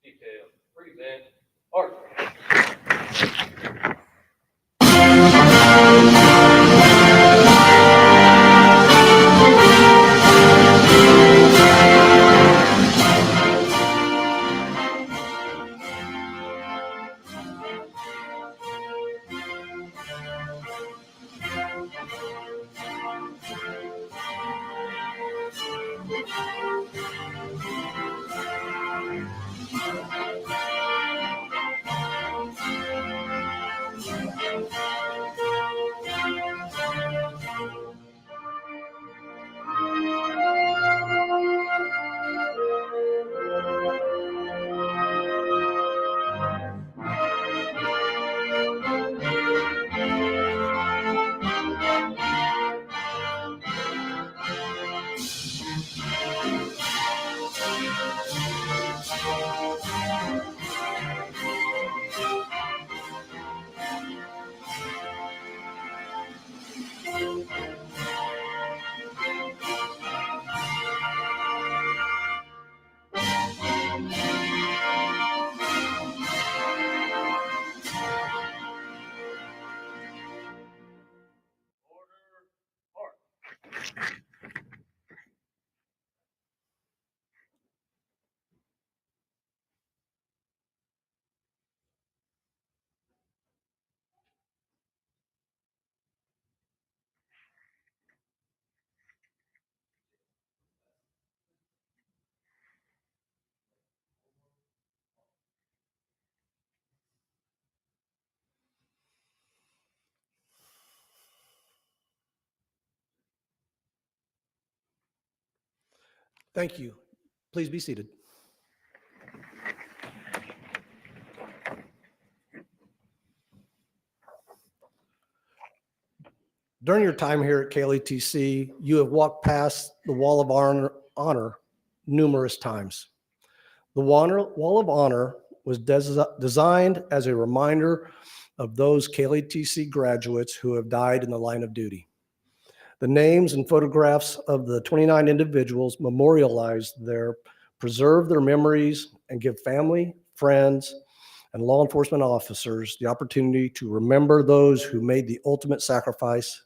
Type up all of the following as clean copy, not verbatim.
detail. Present Art. Thank you. Please be seated. During your time here at KLETC, you have walked past the Wall of Honor numerous times. The Wall of Honor was designed as a reminder of those KLETC graduates who have died in the line of duty. The names and photographs of the 29 individuals memorialized there preserve their memories and give family, friends, and law enforcement officers the opportunity to remember those who made the ultimate sacrifice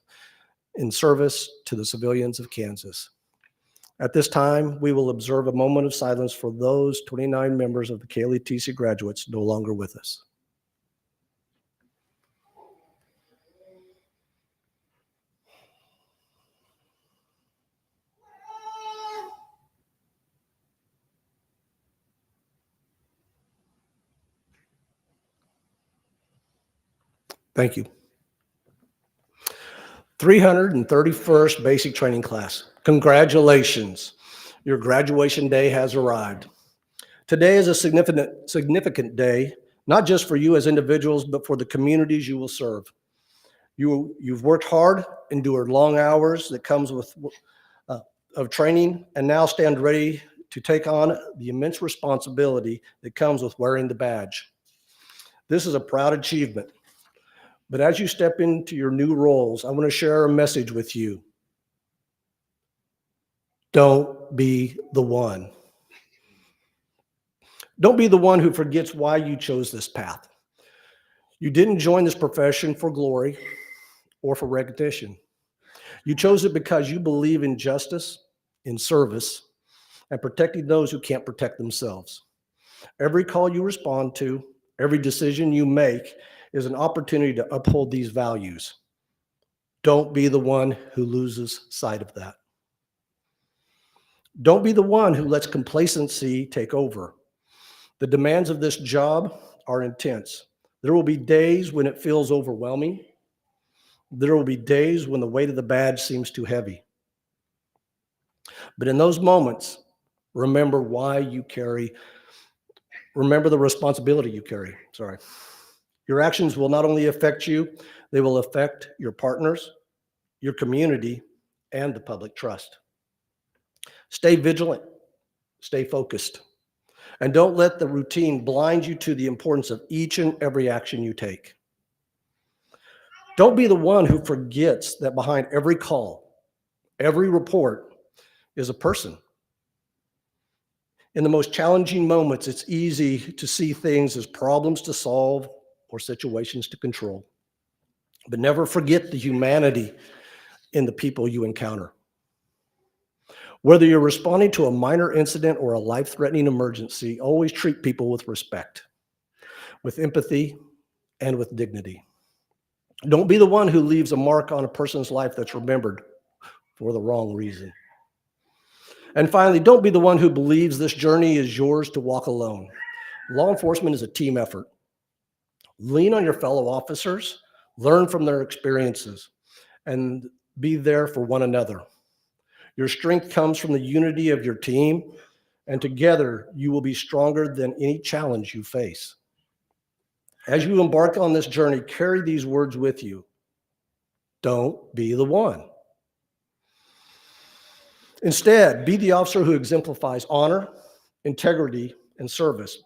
in service to the civilians of Kansas. At this time, we will observe a moment of silence for those 29 members of the KLETC graduates no longer with us. Thank you. 331st Basic Training Class. Congratulations. Your graduation day has arrived. Today is a significant day, not just for you as individuals, but for the communities you will serve. You've worked hard, endured long hours that comes with of training, and now stand ready to take on the immense responsibility that comes with wearing the badge. This is a proud achievement. But as you step into your new roles, I want to share a message with you. Don't be the one. Don't be the one who forgets why you chose this path. You didn't join this profession for glory or for recognition. You chose it because you believe in justice, in service, and protecting those who can't protect themselves. Every call you respond to, every decision you make is an opportunity to uphold these values. Don't be the one who loses sight of that. Don't be the one who lets complacency take over. The demands of this job are intense. There will be days when it feels overwhelming. There will be days when the weight of the badge seems too heavy. But in those moments, remember the responsibility you carry. Your actions will not only affect you, they will affect your partners, your community, and the public trust. Stay vigilant, stay focused, and don't let the routine blind you to the importance of each and every action you take. Don't be the one who forgets that behind every call, every report is a person. In the most challenging moments, it's easy to see things as problems to solve or situations to control. But never forget the humanity in the people you encounter. Whether you're responding to a minor incident or a life-threatening emergency, always treat people with respect, with empathy, and with dignity. Don't be the one who leaves a mark on a person's life that's remembered for the wrong reason. And finally, don't be the one who believes this journey is yours to walk alone. Law enforcement is a team effort. Lean on your fellow officers, learn from their experiences, and be there for one another. Your strength comes from the unity of your team, and together you will be stronger than any challenge you face. As you embark on this journey, carry these words with you. Don't be the one. Instead, be the officer who exemplifies honor, integrity, and service.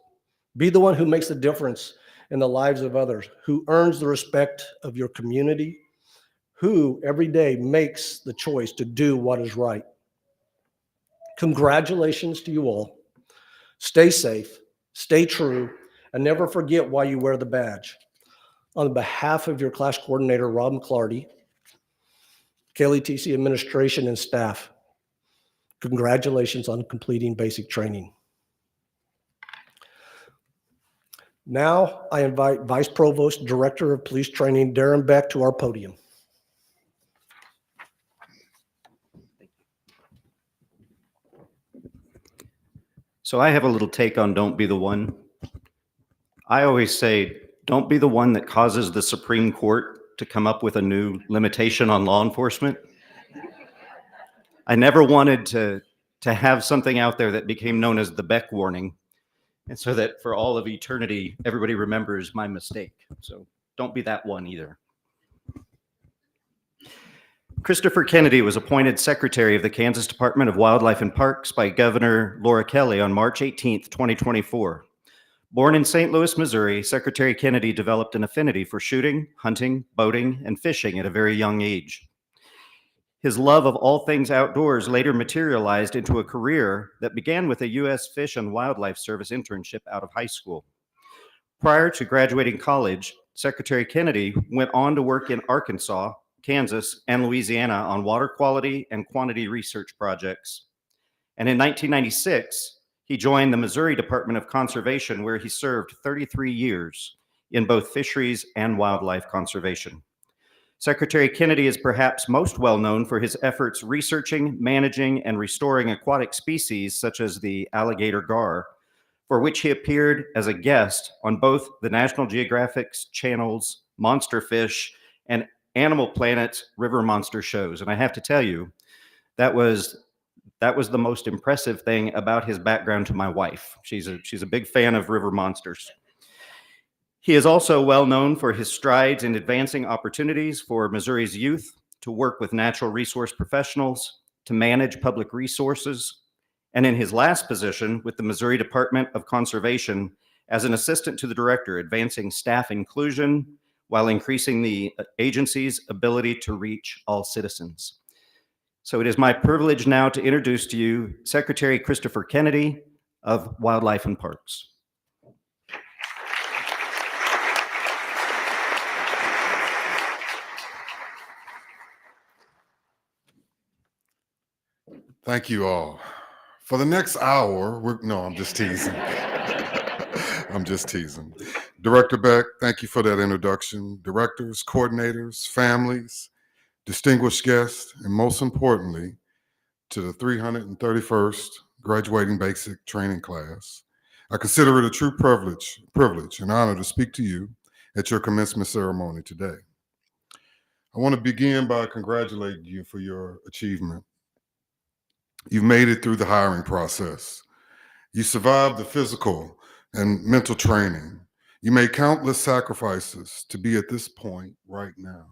Be the one who makes the difference in the lives of others, who earns the respect of your community, who every day makes the choice to do what is right. Congratulations to you all. Stay safe, stay true, and never forget why you wear the badge. On behalf of your class coordinator, Rob McClarty, KLETC administration and staff, congratulations on completing basic training. Now I invite Vice Provost, Director of Police Training, Darren Beck, to our podium. So I have a little take on don't be the one. I always say, don't be the one that causes the Supreme Court to come up with a new limitation on law enforcement. I never wanted to have something out there that became known as the Beck warning. And so that for all of eternity, everybody remembers my mistake. So don't be that one either. Christopher Kennedy was appointed Secretary of the Kansas Department of Wildlife and Parks by Governor Laura Kelly on March 18th, 2024. Born in St. Louis, Missouri, Secretary Kennedy developed an affinity for shooting, hunting, boating, and fishing at a very young age. His love of all things outdoors later materialized into a career that began with a U.S. Fish and Wildlife Service internship out of high school. Prior to graduating college, Secretary Kennedy went on to work in Arkansas, Kansas, and Louisiana on water quality and quantity research projects. And in 1996, he joined the Missouri Department of Conservation, where he served 33 years in both fisheries and wildlife conservation. Secretary Kennedy is perhaps most well known for his efforts researching, managing, and restoring aquatic species such as the alligator gar, for which he appeared as a guest on both the National Geographic's channels Monster Fish and Animal Planet's River Monster shows. And I have to tell you, that was the most impressive thing about his background to my wife. She's a big fan of river monsters. He is also well known for his strides in advancing opportunities for Missouri's youth to work with natural resource professionals, to manage public resources, and in his last position with the Missouri Department of Conservation as an assistant to the director, advancing staff inclusion while increasing the agency's ability to reach all citizens. So it is my privilege now to introduce to you Secretary Christopher Kennedy of Wildlife and Parks. Thank you all. For the next hour, no, I'm just teasing. I'm just teasing. Director Beck, thank you for that introduction. Directors, coordinators, families, distinguished guests, and most importantly, to the 331st graduating basic training class. I consider it a true privilege and honor to speak to you at your commencement ceremony today. I want to begin by congratulating you for your achievement. You've made it through the hiring process. You survived the physical and mental training. You made countless sacrifices to be at this point right now.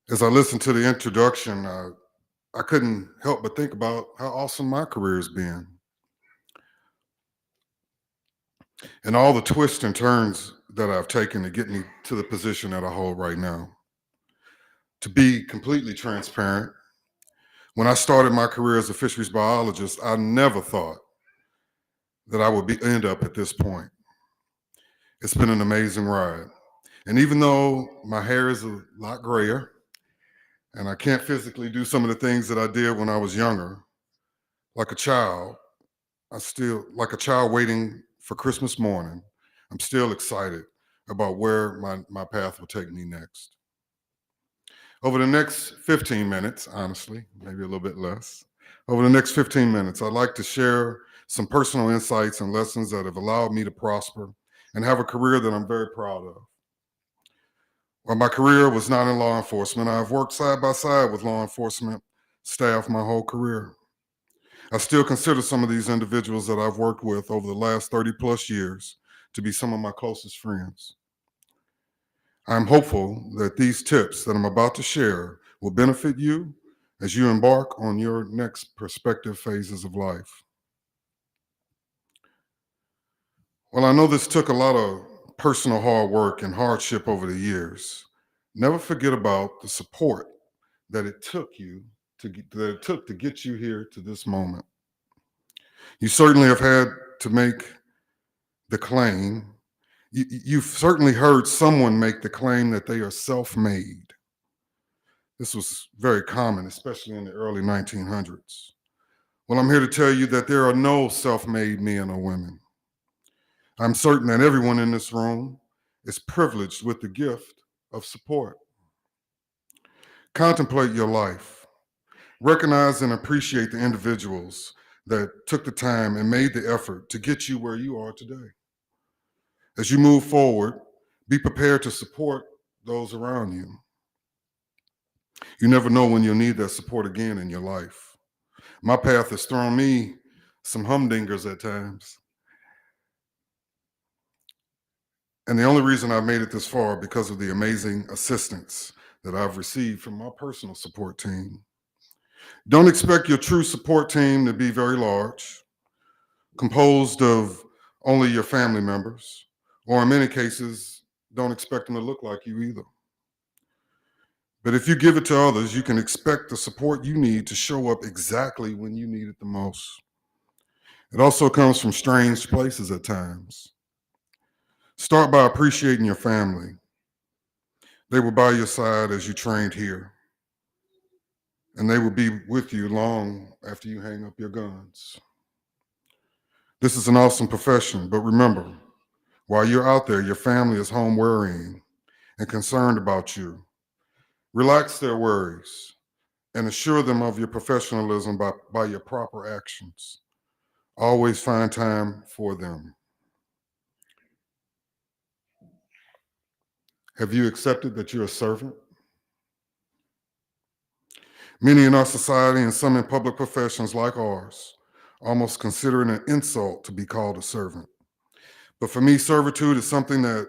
As I listened to the introduction, I couldn't help but think about how awesome my career has been. And all the twists and turns that I've taken to get me to the position that I hold right now. To be completely transparent, when I started my career as a fisheries biologist, I never thought that I would end up at this point. It's been an amazing ride. And even though my hair is a lot grayer and I can't physically do some of the things that I did when I was younger, like a child, like a child waiting for Christmas morning, I'm still excited about where my path will take me next. Over the next 15 minutes, honestly, maybe a little bit less, over the next 15 minutes, I'd like to share some personal insights and lessons that have allowed me to prosper and have a career that I'm very proud of. While my career was not in law enforcement, I've worked side by side with law enforcement staff my whole career. I still consider some of these individuals that I've worked with over the last 30 plus years to be some of my closest friends. I'm hopeful that these tips that I'm about to share will benefit you as you embark on your next prospective phases of life. Well, I know this took a lot of personal hard work and hardship over the years. Never forget about the support that it took to get you here to this moment. You certainly have had to make the claim. You've certainly heard someone make the claim that they are self-made. This was very common, especially in the early 1900s. Well, I'm here to tell you that there are no self-made men or women. I'm certain that everyone in this room is privileged with the gift of support. Contemplate your life. Recognize and appreciate the individuals that took the time and made the effort to get you where you are today. As you move forward, be prepared to support those around you. You never know when you'll need that support again in your life. My path has thrown me some humdingers at times. And the only reason I've made it this far because of the amazing assistance that I've received from my personal support team. Don't expect your true support team to be very large, composed of only your family members, or in many cases, don't expect them to look like you either. But if you give it to others, you can expect the support you need to show up exactly when you need it the most. It also comes from strange places at times. Start by appreciating your family. They were by your side as you trained here, and they will be with you long after you hang up your guns. This is an awesome profession, but remember, while you're out there, your family is home worrying and concerned about you. Relax their worries and assure them of your professionalism by your proper actions. Always find time for them. Have you accepted that you're a servant? Many in our society and some in public professions like ours almost consider it an insult to be called a servant. But for me, servitude is something that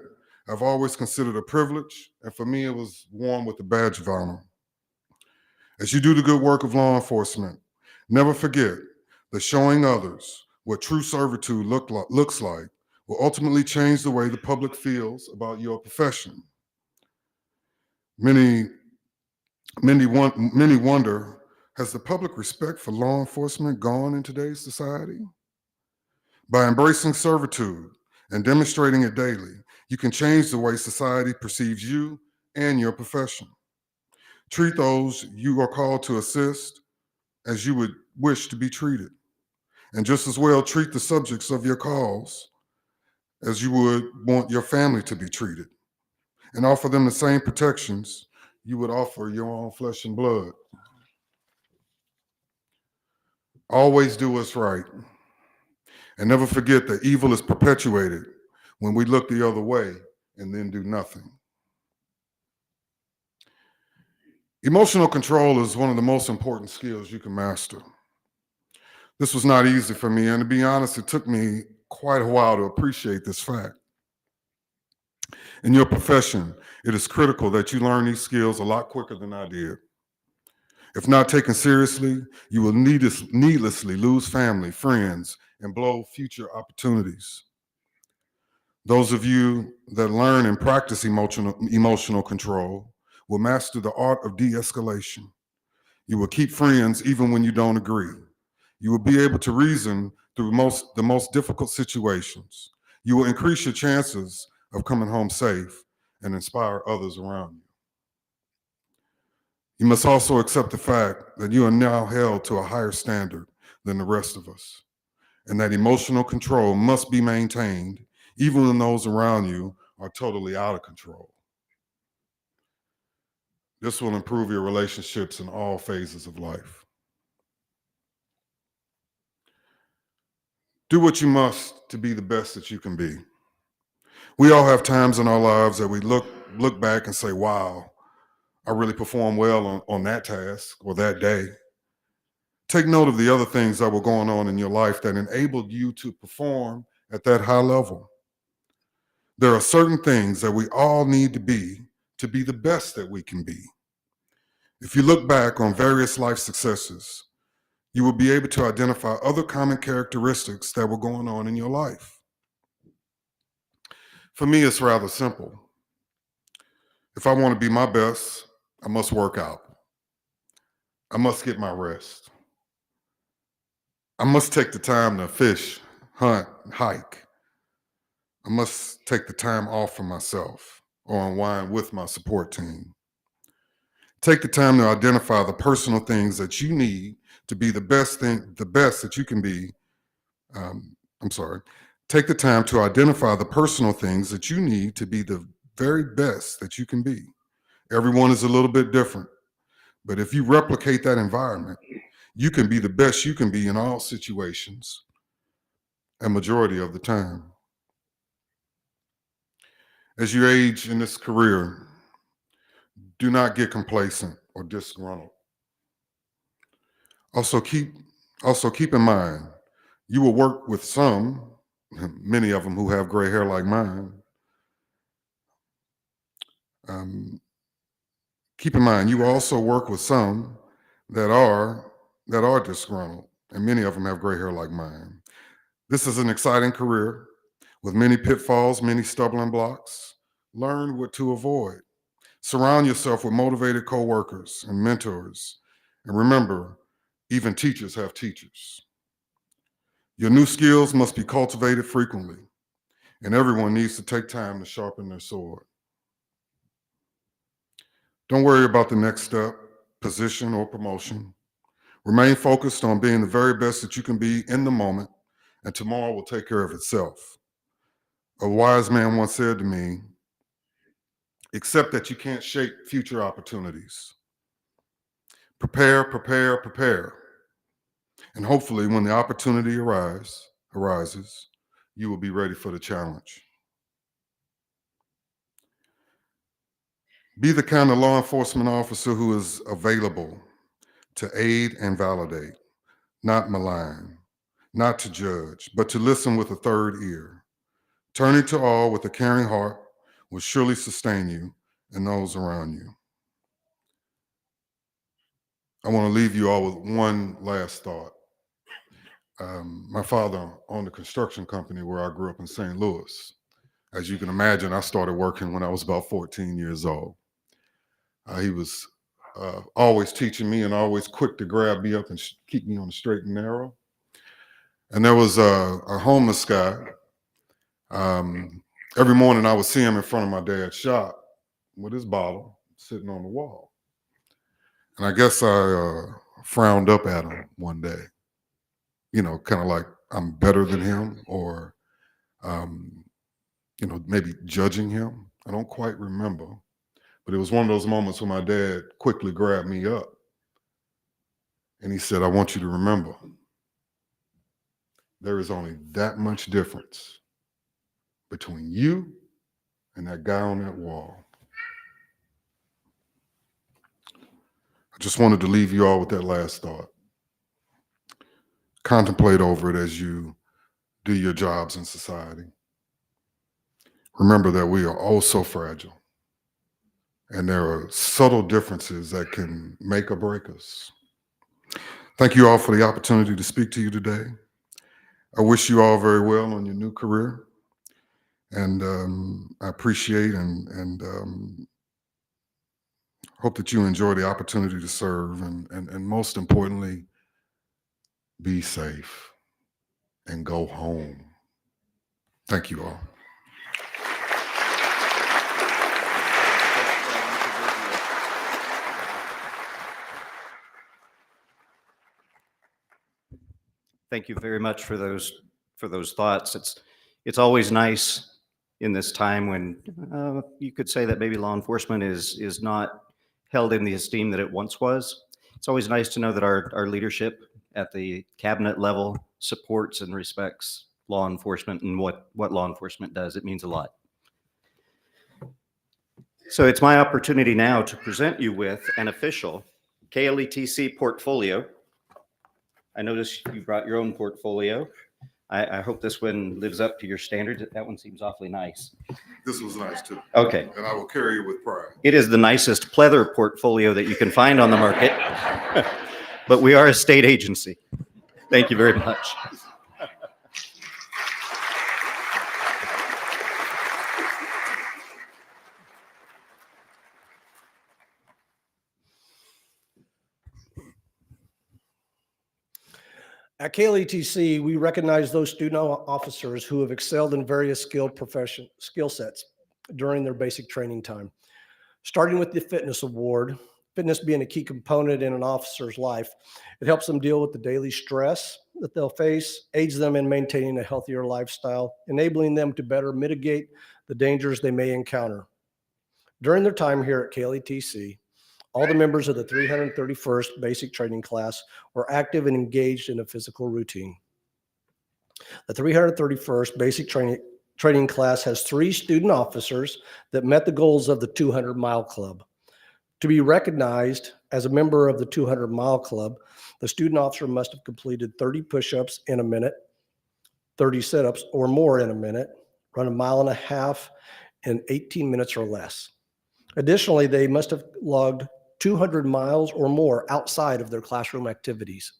I've always considered a privilege, and for me, it was worn with a badge of honor. As you do the good work of law enforcement, never forget that showing others what true servitude looks like will ultimately change the way the public feels about your profession. Many wonder, has the public respect for law enforcement gone in today's society? By embracing servitude and demonstrating it daily, you can change the way society perceives you and your profession. Treat those you are called to assist as you would wish to be treated. And just as well, treat the subjects of your calls as you would want your family to be treated, and offer them the same protections you would offer your own flesh and blood. Always do what's right. And never forget that evil is perpetuated when we look the other way and then do nothing. Emotional control is one of the most important skills you can master. This was not easy for me, and to be honest, it took me quite a while to appreciate this fact. In your profession, it is critical that you learn these skills a lot quicker than I did. If not taken seriously, you will needlessly lose family, friends, and blow future opportunities. Those of you that learn and practice emotional control will master the art of de-escalation. You will keep friends even when you don't agree. You will be able to reason through the most difficult situations. You will increase your chances of coming home safe and inspire others around you. You must also accept the fact that you are now held to a higher standard than the rest of us, and that emotional control must be maintained even when those around you are totally out of control. This will improve your relationships in all phases of life. Do what you must to be the best that you can be. We all have times in our lives that we look back and say, wow, I really performed well on that task or that day. Take note of the other things that were going on in your life that enabled you to perform at that high level. There are certain things that we all need to be the best that we can be. If you look back on various life successes, you will be able to identify other common characteristics that were going on in your life. For me, it's rather simple. If I want to be my best, I must work out. I must get my rest. I must take the time to fish, hunt, hike. I must take the time off for myself or unwind with my support team. Take the time to identify the personal things that you need to be the best that you can be. Take the time to identify the personal things that you need to be the very best that you can be. Everyone is a little bit different, but if you replicate that environment, you can be the best you can be in all situations, a majority of the time. As you age in this career, do not get complacent or disgruntled. Also keep in mind, you will work with some, many of them who have gray hair like mine. Keep in mind, you will also work with some that are disgruntled, and many of them have gray hair like mine. This is an exciting career with many pitfalls, many stumbling blocks. Learn what to avoid. Surround yourself with motivated coworkers and mentors. And remember, even teachers have teachers. Your new skills must be cultivated frequently, and everyone needs to take time to sharpen their sword. Don't worry about the next step, position, or promotion. Remain focused on being the very best that you can be in the moment, and tomorrow will take care of itself. A wise man once said to me, accept that you can't shape future opportunities. Prepare, prepare, prepare. And hopefully when the opportunity arises, you will be ready for the challenge. Be the kind of law enforcement officer who is available to aid and validate, not malign, not to judge, but to listen with a third ear. Turning to all with a caring heart will surely sustain you and those around you. I want to leave you all with one last thought. My father owned a construction company where I grew up in St. Louis. As you can imagine, I started working when I was about 14 years old. He was always teaching me and always quick to grab me up and keep me on the straight and narrow. And there was a homeless guy. Every morning I would see him in front of my dad's shop with his bottle sitting on the wall. And I guess I frowned up at him one day, kind of like I'm better than him or, maybe judging him. I don't quite remember, but it was one of those moments when my dad quickly grabbed me up and he said, I want you to remember, there is only that much difference between you and that guy on that wall. I just wanted to leave you all with that last thought. Contemplate over it as you do your jobs in society. Remember that we are all so fragile, and there are subtle differences that can make or break us. Thank you all for the opportunity to speak to you today. I wish you all very well on your new career, and I appreciate and hope that you enjoy the opportunity to serve, and most importantly, be safe and go home. Thank you all. Thank you very much for those thoughts. It's always nice in this time when you could say that maybe law enforcement is not held in the esteem that it once was. It's always nice to know that our leadership at the cabinet level supports and respects law enforcement and what law enforcement does. It means a lot. So it's my opportunity now to present you with an official KLETC portfolio. I noticed you brought your own portfolio. I hope this one lives up to your standards. That one seems awfully nice. This was nice too. Okay. And I will carry it with pride. It is the nicest pleather portfolio that you can find on the market, but we are a state agency. Thank you very much. At KLETC, we recognize those student officers who have excelled in various skill sets during their basic training time. Starting with the fitness award, fitness being a key component in an officer's life, it helps them deal with the daily stress that they'll face, aids them in maintaining a healthier lifestyle, enabling them to better mitigate the dangers they may encounter. During their time here at KLETC, all the members of the 331st Basic Training Class were active and engaged in a physical routine. The 331st Basic Training Class has 3 student officers that met the goals of the 200-mile club. To be recognized as a member of the 200-mile club, the student officer must have completed 30 push-ups in a minute, 30 sit-ups or more in a minute, run 1.5 miles in 18 minutes or less. Additionally, they must have logged 200 miles or more outside of their classroom activities.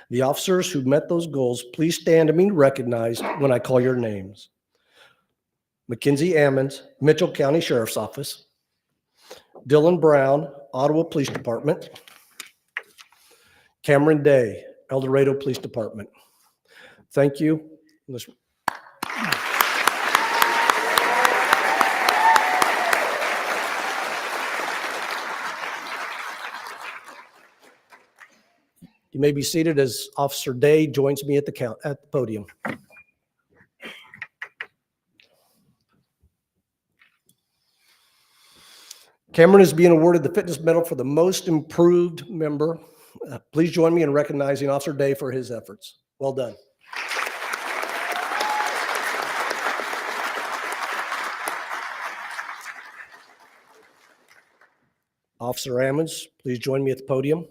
The officers who met those goals, please stand and be recognized when I call your names. Mackenzie Ammons, Mitchell County Sheriff's Office. Dylan Brown, Ottawa Police Department. Cameron Day, El Dorado Police Department. Thank you. You may be seated as Officer Day joins me at the podium. Cameron is being awarded the Fitness Medal for the most improved member. Please join me in recognizing Officer Day for his efforts. Well done. Officer Ammons, please join me at the podium.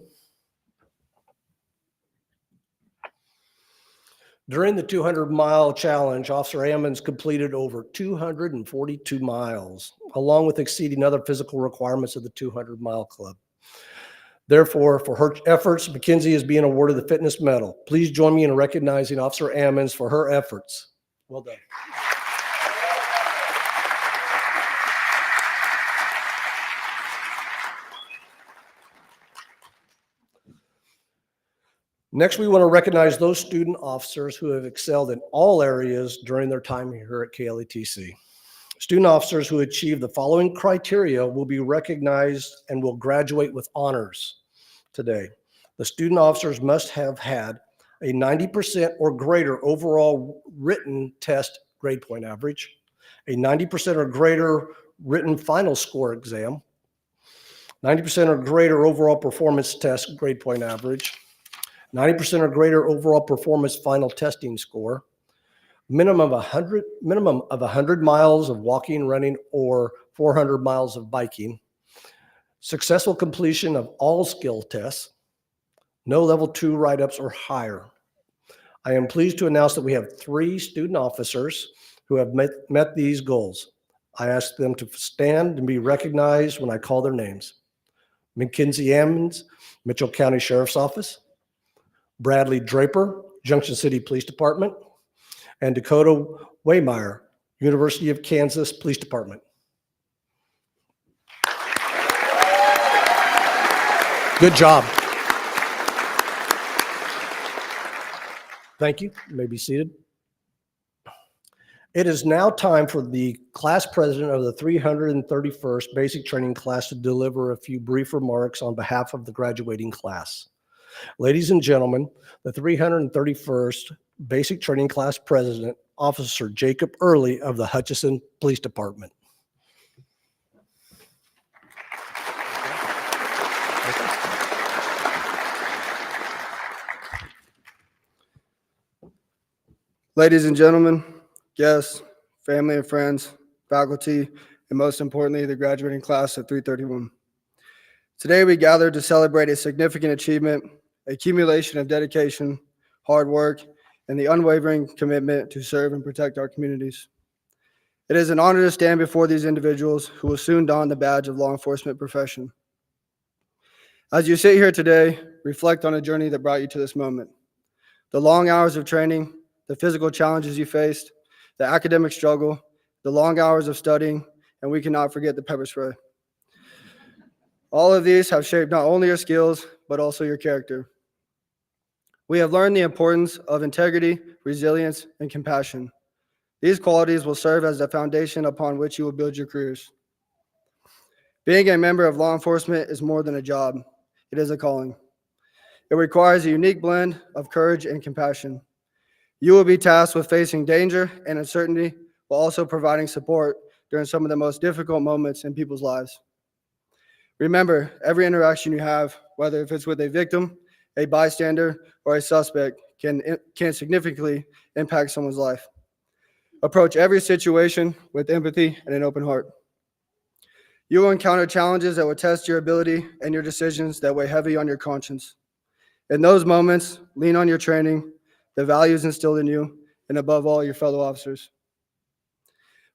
During the 200-mile challenge, Officer Ammons completed over 242 miles, along with exceeding other physical requirements of the 200-mile club. Therefore, for her efforts, Mackenzie is being awarded the Fitness Medal. Please join me in recognizing Officer Ammons for her efforts. Well done. Next, we want to recognize those student officers who have excelled in all areas during their time here at KLETC. Student officers who achieve the following criteria will be recognized and will graduate with honors today. The student officers must have had a 90% or greater overall written test grade point average, a 90% or greater written final score exam, 90% or greater overall performance test grade point average, 90% or greater overall performance final testing score, minimum of 100 miles of walking, running, or 400 miles of biking, successful completion of all skill tests, no level 2 write-ups or higher. I am pleased to announce that we have 3 student officers who have met these goals. I ask them to stand and be recognized when I call their names. Mackenzie Ammons, Mitchell County Sheriff's Office. Bradley Draper, Junction City Police Department, and Dakota Waymeyer, University of Kansas Police Department. Good job. Thank you. You may be seated. It is now time for the class president of the 331st Basic Training class to deliver a few brief remarks on behalf of the graduating class. Ladies and gentlemen, the 331st Basic Training class president, Officer Jacob Early of the Hutchinson Police Department. Ladies and gentlemen, guests, family and friends, faculty, and most importantly, the graduating class of 331. Today, we gathered to celebrate a significant achievement, accumulation of dedication, hard work, and the unwavering commitment to serve and protect our communities. It is an honor to stand before these individuals who will soon don the badge of law enforcement profession. As you sit here today, reflect on a journey that brought you to this moment. The long hours of training, the physical challenges you faced, the academic struggle, the long hours of studying, and we cannot forget the pepper spray. All of these have shaped not only your skills, but also your character. We have learned the importance of integrity, resilience, and compassion. These qualities will serve as the foundation upon which you will build your careers. Being a member of law enforcement is more than a job. It is a calling. It requires a unique blend of courage and compassion. You will be tasked with facing danger and uncertainty while also providing support during some of the most difficult moments in people's lives. Remember, every interaction you have, whether if it's with a victim, a bystander, or a suspect, can significantly impact someone's life. Approach every situation with empathy and an open heart. You will encounter challenges that will test your ability and your decisions that weigh heavy on your conscience. In those moments, lean on your training, the values instilled in you, and above all, your fellow officers.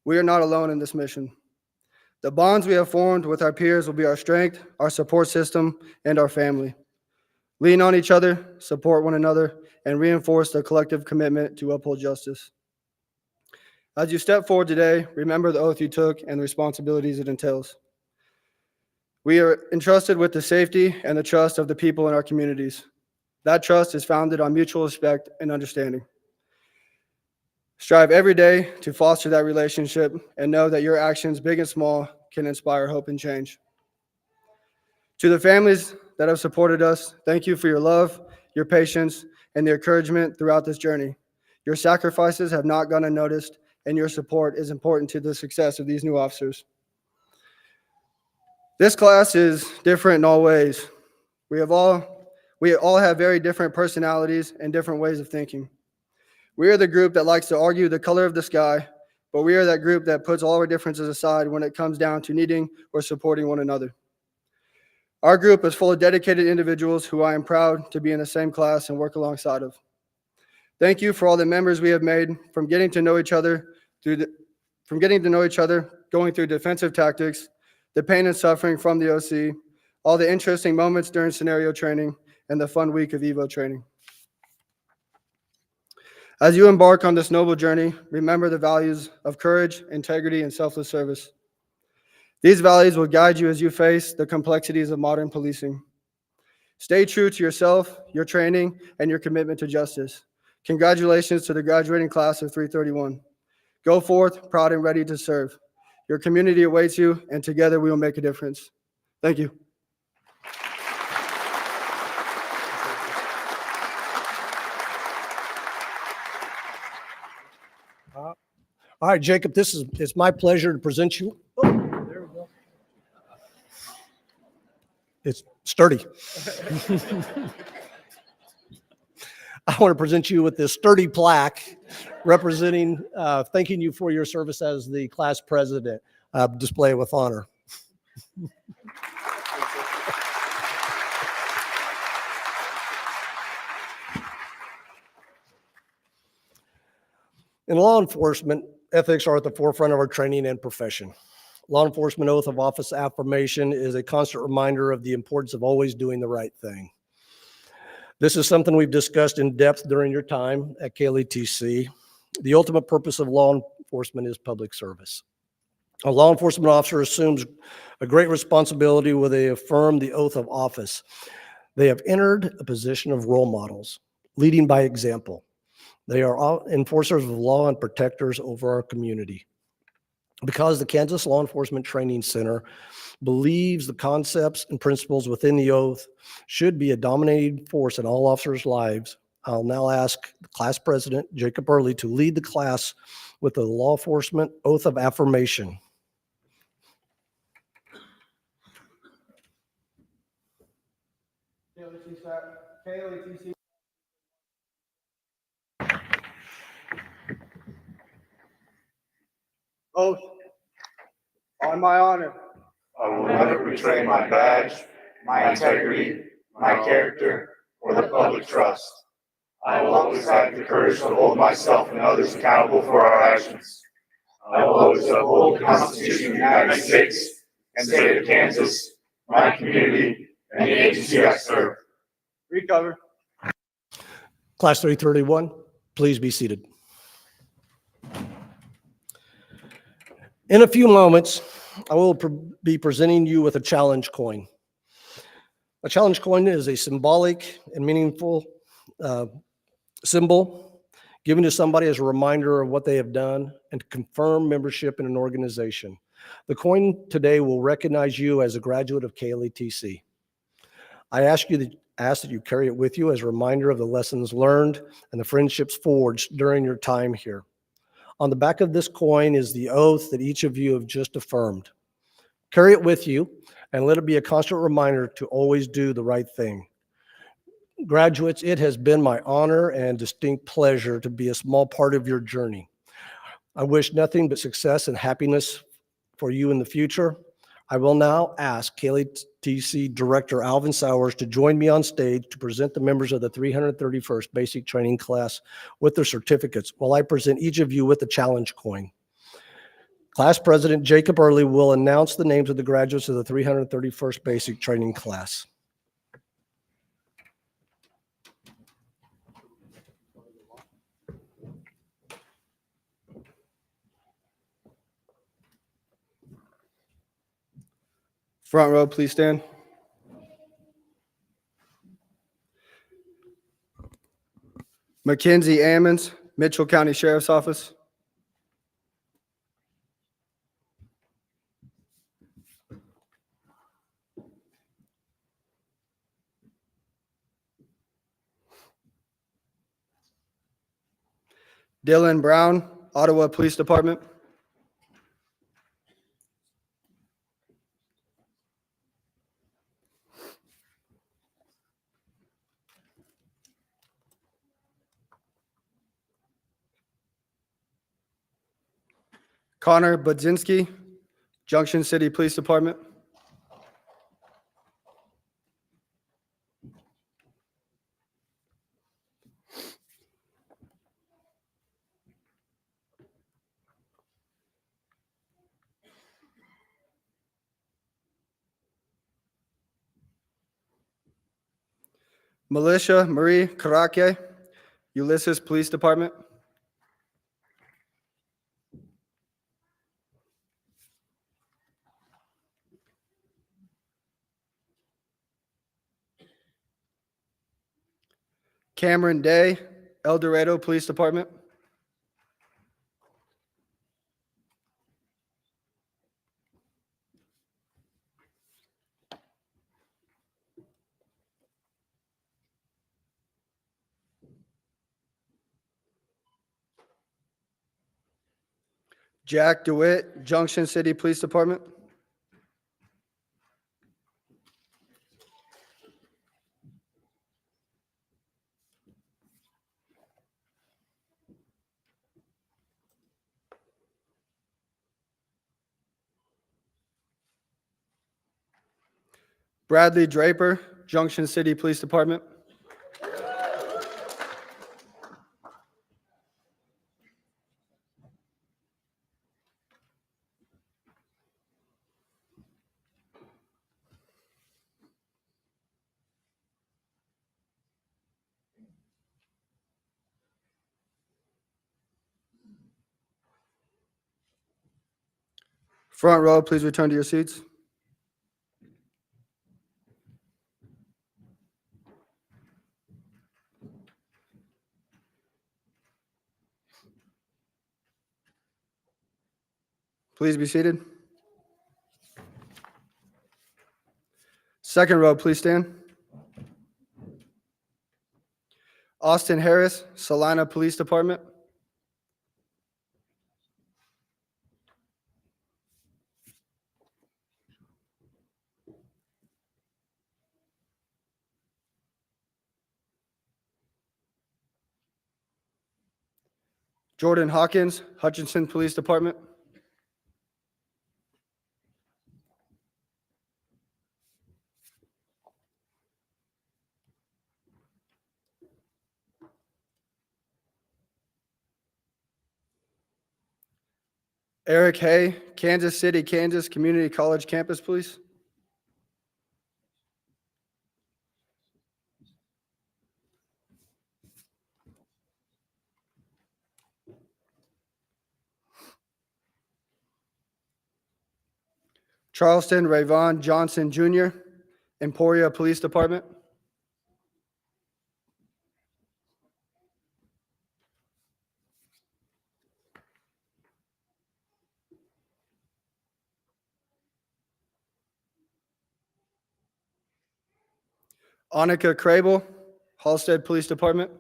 We are not alone in this mission. The bonds we have formed with our peers will be our strength, our support system, and our family. Lean on each other, support one another, and reinforce the collective commitment to uphold justice. As you step forward today, remember the oath you took and the responsibilities it entails. We are entrusted with the safety and the trust of the people in our communities. That trust is founded on mutual respect and understanding. Strive every day to foster that relationship and know that your actions, big and small, can inspire hope and change. To the families that have supported us, thank you for your love, your patience, and the encouragement throughout this journey. Your sacrifices have not gone unnoticed, and your support is important to the success of these new officers. This class is different in all ways. We all have very different personalities and different ways of thinking. We are the group that likes to argue the color of the sky, but we are that group that puts all our differences aside when it comes down to needing or supporting one another. Our group is full of dedicated individuals who I am proud to be in the same class and work alongside of. Thank you for all the members we have made from getting to know each other, going through defensive tactics, the pain and suffering from the OC, all the interesting moments during scenario training, and the fun week of Evo training. As you embark on this noble journey, remember the values of courage, integrity, and selfless service. These values will guide you as you face the complexities of modern policing. Stay true to yourself, your training, and your commitment to justice. Congratulations to the graduating class of 331. Go forth, proud and ready to serve. Your community awaits you, and together we will make a difference. Thank you. All right, Jacob, it's my pleasure to present you. Oh, there we go. It's sturdy. I want to present you with this sturdy plaque representing, thanking you for your service as the class president. Display it with honor. In law enforcement, ethics are at the forefront of our training and profession. Law enforcement oath of office affirmation is a constant reminder of the importance of always doing the right thing. This is something we've discussed in depth during your time at KLETC. The ultimate purpose of law enforcement is public service. A law enforcement officer assumes a great responsibility when they affirm the oath of office. They have entered a position of role models, leading by example. They are all enforcers of law and protectors over our community. Because the Kansas Law Enforcement Training Center believes the concepts and principles within the oath should be a dominating force in all officers' lives, I'll now ask the class president, Jacob Early, to lead the class with the law enforcement oath of affirmation. KLETC. Oath. On my honor. I will never betray my badge, my integrity, my character, or the public trust. I will always have the courage to hold myself and others accountable for our actions. I will always uphold the Constitution of the United States and state of Kansas, my community, and the agency I serve. Recover. Class 331, please be seated. In a few moments, I will be presenting you with a challenge coin. A challenge coin is a symbolic and meaningful symbol given to somebody as a reminder of what they have done and to confirm membership in an organization. The coin today will recognize you as a graduate of KLETC. I ask that you carry it with you as a reminder of the lessons learned and the friendships forged during your time here. On the back of this coin is the oath that each of you have just affirmed. Carry it with you and let it be a constant reminder to always do the right thing. Graduates, it has been my honor and distinct pleasure to be a small part of your journey. I wish nothing but success and happiness for you in the future. I will now ask KLETC Director Alvin Sowers to join me on stage to present the members of the 331st Basic Training Class with their certificates while I present each of you with the challenge coin. Class President Jacob Early will announce the names of the graduates of the 331st Basic Training Class. Front row, please stand. Mackenzie Ammons, Mitchell County Sheriff's Office. Dylan Brown, Ottawa Police Department. Connor Budzinski, Junction City Police Department. Militia Marie Caracke, Ulysses Police Department. Cameron Day, El Dorado Police Department. Jack DeWitt, Junction City Police Department. Bradley Draper, Junction City Police Department. Front row, please return to your seats. Please be seated. Second row, please stand. Austin Harris, Salina Police Department. Jordan Hawkins, Hutchinson Police Department. Eric Hay, Kansas City, Kansas Community College Campus Police. Charleston Rayvon Johnson Jr., Emporia Police Department. Annika Crable, Halstead Police Department.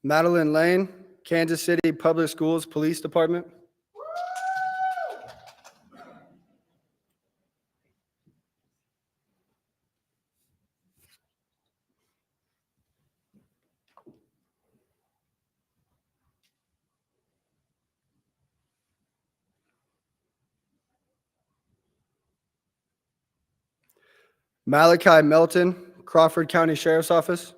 Madeline Lane, Kansas City Public Schools Police Department. Malachi Melton, Crawford County Sheriff's Office.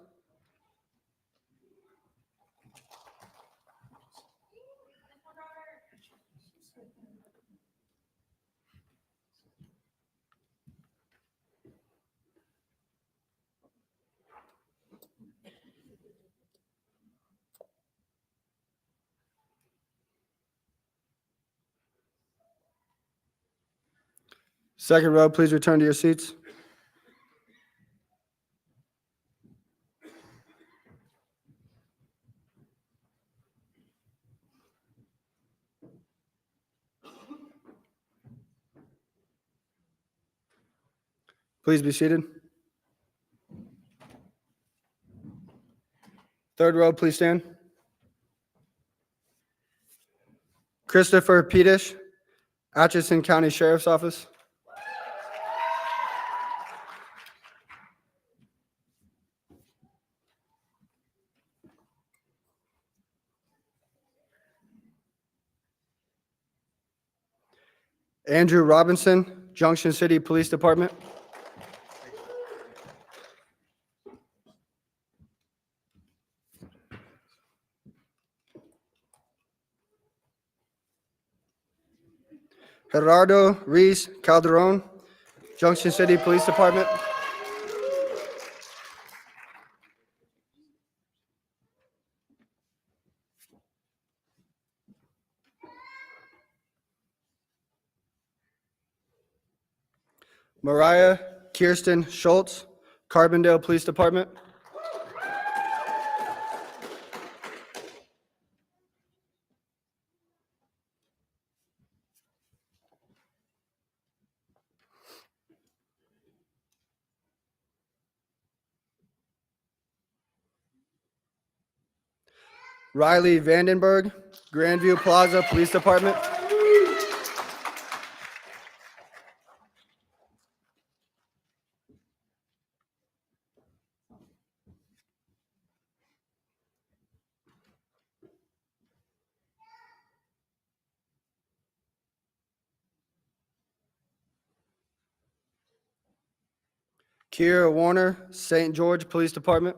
Second row, please return to your seats. Please be seated. Third row, please stand. Christopher Pedish, Atchison County Sheriff's Office. Andrew Robinson, Junction City Police Department. Gerardo Reese Calderon, Junction City Police Department. Mariah Kirsten Schultz, Carbondale Police Department. Riley Vandenberg, Grandview Plaza Police Department. Kiera Warner, St. George Police Department.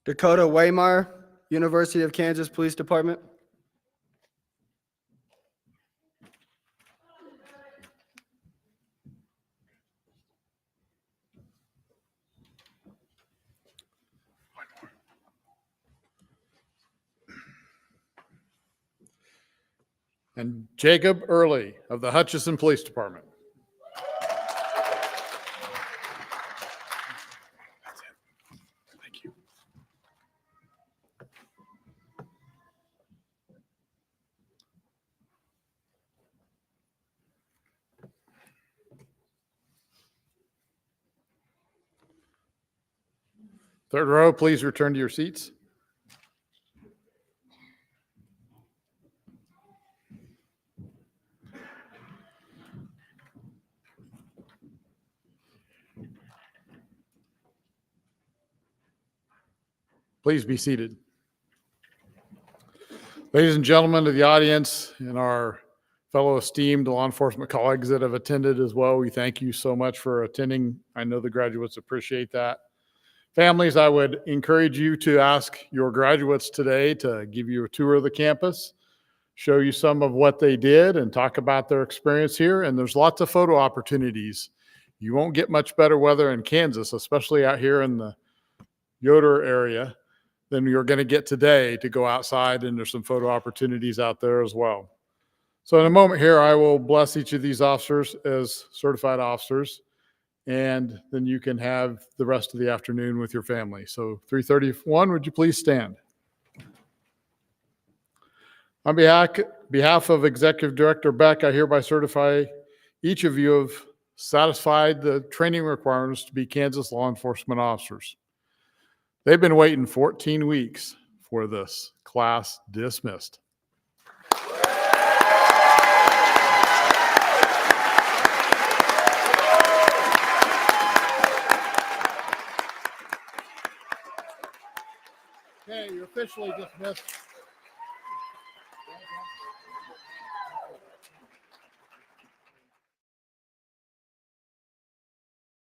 Dakota Waymeyer, University of Kansas Police Department. and Jacob Early of the Hutchinson Police Department. Thank you. Third row, please return to your seats. Please be seated. Ladies and gentlemen of the audience and our fellow esteemed law enforcement colleagues that have attended as well, we thank you so much for attending. I know the graduates appreciate that. Families, I would encourage you to ask your graduates today to give you a tour of the campus, show you some of what they did and talk about their experience here. And there's lots of photo opportunities. You won't get much better weather in Kansas, especially out here in the Yoder area, than you're going to get today to go outside, and there's some photo opportunities out there as well. So in a moment here, I will bless each of these officers as certified officers, and then you can have the rest of the afternoon with your family. So 331, would you please stand? On behalf of Executive Director Beck, I hereby certify each of you have satisfied the training requirements to be Kansas law enforcement officers. They've been waiting 14 weeks for this. Class dismissed. Okay, you're officially dismissed.